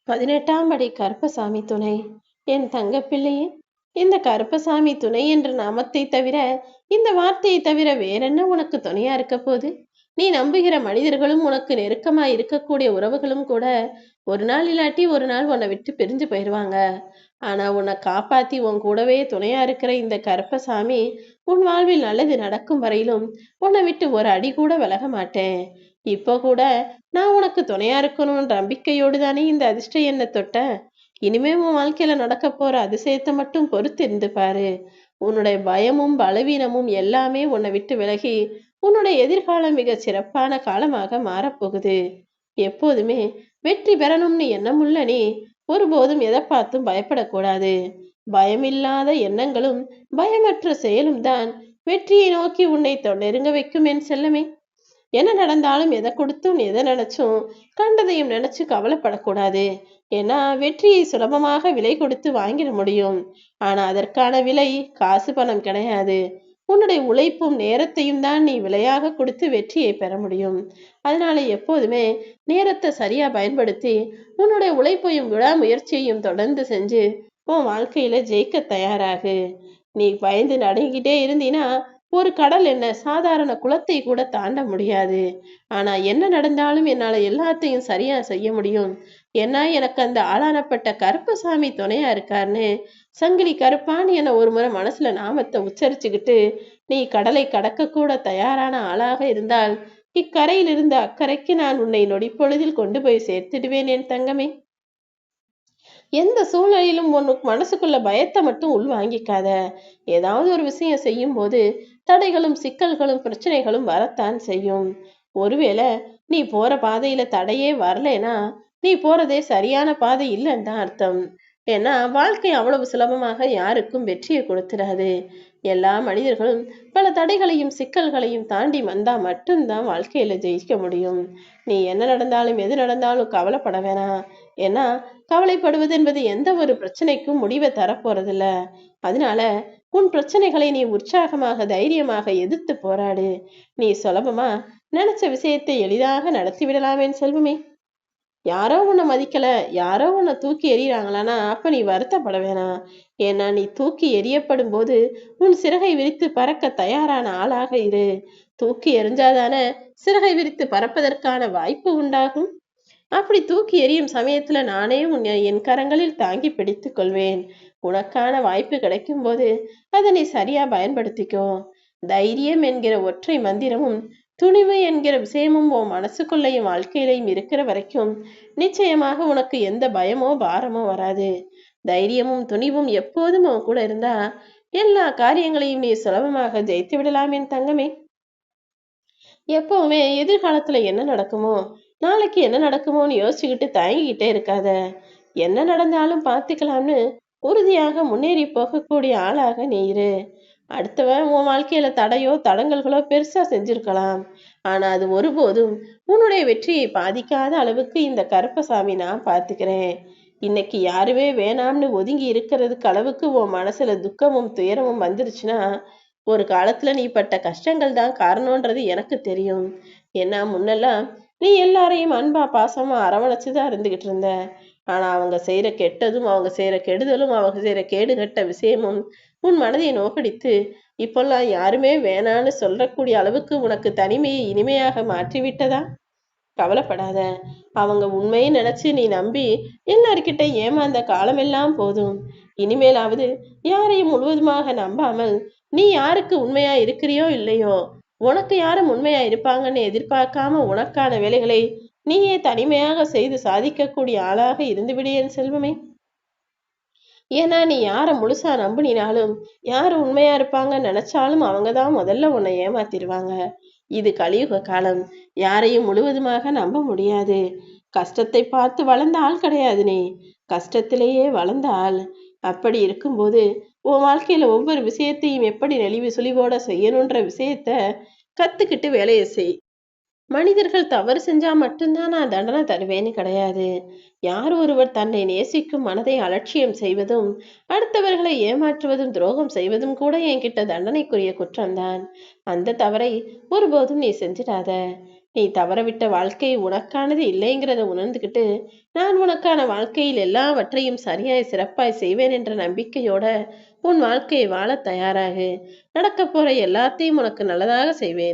18ஆம் படி கருப்பசாமி துணை. என் தங்கப்பிள்ளையே, இந்த கருப்பசாமி துணை என்ற நாமத்தை தவிர, இந்த வார்த்தையை தவிர வேறென்ன உனக்கு துணையா இருக்க போது? நீ நம்புகிற மனிதர்களும் உனக்கு நெருக்கமாய் இருக்கக்கூடிய உறவுகளும் கூட ஒரு நாள் இல்லாட்டி ஒரு நாள் உன்னை விட்டு பிரிஞ்சு போயிடுவாங்க. ஆனா உன்னை காப்பாத்தி உன் கூடவே துணையா இருக்கிற இந்த கருப்பசாமி உன் வாழ்வில் நல்லது நடக்கும் வரையிலும் உன்னை விட்டு ஒரு அடி கூட விலக மாட்டேன். இப்போ கூட நான் உனக்கு துணையா இருக்கணும்ன்ற நம்பிக்கையோடு தானே இந்த அதிர்ஷ்ட எண்ணை தொட்ட. இனிமே உன் வாழ்க்கையில நடக்க போற அதிசயத்தை மட்டும் பொறுத்து இருந்து பாரு. உன்னுடைய பயமும் பலவீனமும் எல்லாமே உன்னை விட்டு விலகி உன்னுடைய எதிர்காலம் மிக சிறப்பான காலமாக மாறப்போகுது. எப்போதுமே வெற்றி பெறணும்னு எண்ணமுள்ள நீ ஒருபோதும் எதை பார்த்தும் பயப்படக்கூடாது. பயமில்லாத எண்ணங்களும் பயமற்ற செயலும் தான் வெற்றியை நோக்கி உன்னை நெருங்க வைக்கும் என் செல்லமே. என்ன நடந்தாலும் எதை கொடுத்தும் எதை நினைச்சும் கண்டதையும் நினைச்சு கவலைப்படக்கூடாது. ஏன்னா வெற்றியை சுலபமாக விலை கொடுத்து வாங்கிட முடியும். ஆனா அதற்கான விலை காசு பணம் கிடையாது. உன்னுடைய உழைப்பும் நேரத்தையும் தான் நீ விலையாக கொடுத்து வெற்றியை பெற முடியும். அதனால எப்போதுமே நேரத்தை சரியா பயன்படுத்தி உன்னுடைய உழைப்பையும் விடாமுயற்சியையும் தொடர்ந்து செஞ்சு உன் வாழ்க்கையில ஜெயிக்க தயாராகு. நீ பயந்து நடுங்கிட்டே இருந்தீனா ஒரு கடல் என்ன சாதாரண குளத்தை கூட தாண்ட முடியாது. ஆனா என்ன நடந்தாலும் என்னால எல்லாத்தையும் சரியா செய்ய முடியும். ஏன்னா எனக்கு அந்த ஆளானப்பட்ட கருப்பசாமி துணையா இருக்காருன்னு சங்கிலி கருப்பான்னு என ஒரு முறை மனசுல நாமத்தை உச்சரிச்சுக்கிட்டு நீ கடலை கடக்க கூட தயாரான ஆளாக இருந்தால் இக்கரையிலிருந்து அக்கறைக்கு நான் உன்னை நொடிப்பொழுதில் கொண்டு போய் சேர்த்துடுவேன் என் தங்கமே. எந்த சூழ்நிலையிலும் உனக்கு மனசுக்குள்ள பயத்தை மட்டும் உள்வாங்கிக்காத. ஏதாவது ஒரு விஷயம் செய்யும் போது தடைகளும் சிக்கல்களும் பிரச்சனைகளும் வரத்தான் செய்யும். ஒருவேளை நீ போற பாதையில தடையே வரலைன்னா நீ போறதே சரியான பாதை இல்லைன்னு தான் அர்த்தம். ஏன்னா வாழ்க்கை அவ்வளவு சுலபமாக யாருக்கும் வெற்றியை கொடுத்துடாது. எல்லா மனிதர்களும் பல தடைகளையும் சிக்கல்களையும் தாண்டி வந்தா மட்டும்தான் வாழ்க்கையில ஜெயிக்க முடியும். நீ என்ன நடந்தாலும் எது நடந்தாலும் கவலைப்பட வேணாம். ஏன்னா கவலைப்படுவது என்பது எந்த ஒரு பிரச்சனைக்கும் முடிவை தரப்போறதில்ல. அதனால உன் பிரச்சனைகளை நீ உற்சாகமாக தைரியமாக எதிர்த்து போராடு. நீ சுலபமா நினைச்ச விஷயத்தை எளிதாக நடத்தி விடலாமேன் செல்வமே. யாரோ உன்னை மதிக்கல, யாரோ உன்னை தூக்கி எறிகிறாங்களானா அப்ப நீ வருத்தப்பட வேணாம். ஏன்னா நீ தூக்கி எறியப்படும் போது உன் சிறகை விரித்து பறக்க தயாரான ஆளாக இரு. தூக்கி எறிஞ்சாதானே சிறகை விரித்து பறப்பதற்கான வாய்ப்பு உண்டாகும். அப்படி தூக்கி எறியும் சமயத்துல நானே உன்னை என் கரங்களில் தாங்கி பிடித்துக் கொள்வேன். உனக்கான வாய்ப்பு கிடைக்கும் போது அதை நீ சரியா பயன்படுத்திக்கோ. தைரியம் என்கிற ஒற்றை மந்திரமும் துணிவு என்கிற விஷயமும் உன் மனசுக்குள்ளையும் வாழ்க்கையிலையும் இருக்கிற வரைக்கும் நிச்சயமாக உனக்கு எந்த பயமோ பாரமோ வராது. தைரியமும் துணிவும் எப்போதும் உன் கூட இருந்தா எல்லா காரியங்களையும் நீ சுலபமாக ஜெயித்து விடலாம் என் தங்கமே. எப்பவுமே எதிர்காலத்துல என்ன நடக்குமோ நாளைக்கு என்ன நடக்குமோன்னு யோசிச்சுக்கிட்டு தயங்கிக்கிட்டே இருக்காத. என்ன நடந்தாலும் பார்த்துக்கலாம்னு உறுதியாக முன்னேறி போகக்கூடிய ஆளாக நீ இரு. அடுத்தவன் உன் வாழ்க்கையில தடையோ தடங்கல்களோ பெருசா செஞ்சிருக்கலாம். ஆனா அது ஒருபோதும் உன்னுடைய வெற்றியை பாதிக்காத அளவுக்கு இந்த கருப்பசாமி நான் பார்த்துக்கிறேன். இன்னைக்கு யாருமே வேணாம்னு ஒதுங்கி இருக்கிறதுக்கு அளவுக்கு உன் மனசுல துக்கமும் துயரமும் வந்துருச்சுன்னா ஒரு காலத்துல நீ பட்ட கஷ்டங்கள் தான் காரணம்ன்றது எனக்கு தெரியும். ஏன்னா முன்னெல்லாம் நீ எல்லாரையும் அன்பா பாசமா அரவணைச்சுதான் இருந்துகிட்டு இருந்த. ஆனா அவங்க செய்யற கெட்டதும் அவங்க செய்யற கெடுதலும் அவங்க செய்யற கேடு கட்ட விஷயமும் உன் மனதை நோக்கடித்து இப்பெல்லாம் யாருமே வேணான்னு சொல்லக்கூடிய அளவுக்கு உனக்கு தனிமையை இனிமையாக மாற்றி விட்டதா? கவலைப்படாத. அவங்க உண்மையை நினைச்சு நீ நம்பி எல்லார்கிட்ட ஏமாந்த காலமெல்லாம் போதும். இனிமேலாவது யாரையும் முழுவதுமாக நம்பாமல் நீ யாருக்கு உண்மையா இருக்கிறியோ இல்லையோ உனக்கு யாரும் உண்மையா இருப்பாங்கன்னு எதிர்பார்க்காம உனக்கான வேலைகளை நீயே தனிமையாக செய்து சாதிக்கக்கூடிய ஆளாக இருந்து விடு என் செல்வமே. ஏன்னா நீ யாரை முழுசா நம்பினாலும் யாரு உண்மையா இருப்பாங்கன்னு நினைச்சாலும் அவங்கதான் முதல்ல உன்னை ஏமாத்திடுவாங்க. இது கலியுக காலம். யாரையும் முழுவதுமாக நம்ப முடியாது. கஷ்டத்தை பார்த்து வளர்ந்த ஆள் கிடையாது நீ. கஷ்டத்திலேயே வளர்ந்த ஆள். அப்படி இருக்கும்போது உன் வாழ்க்கையில ஒவ்வொரு விஷயத்தையும் எப்படி நெளிவு சுழிவோட செய்யணுன்ற விஷயத்த கத்துக்கிட்டு வேலையை செய். மனிதர்கள் தவறு செஞ்சா மட்டும்தான் நான் தண்டனை தருவேன்னு கிடையாது. யார் ஒருவர் தன்னை நேசிக்கும் மனதை அலட்சியம் செய்வதும் அடுத்தவர்களை ஏமாற்றுவதும் துரோகம் செய்வதும் கூட என்கிட்ட தண்டனைக்குரிய குற்றம்தான். அந்த தவறை ஒருபோதும் நீ செஞ்சிடாத. நீ தவறவிட்ட வாழ்க்கை உனக்கானது இல்லைங்கிறத உணர்ந்துக்கிட்டு நான் உனக்கான வாழ்க்கையில் எல்லாவற்றையும் சரியாய் சிறப்பாய் செய்வேன் என்ற நம்பிக்கையோட உன் வாழ்க்கையை வாழ தயாராகு. நடக்க போற எல்லாத்தையும் உனக்கு நல்லதாக செய்வேன்.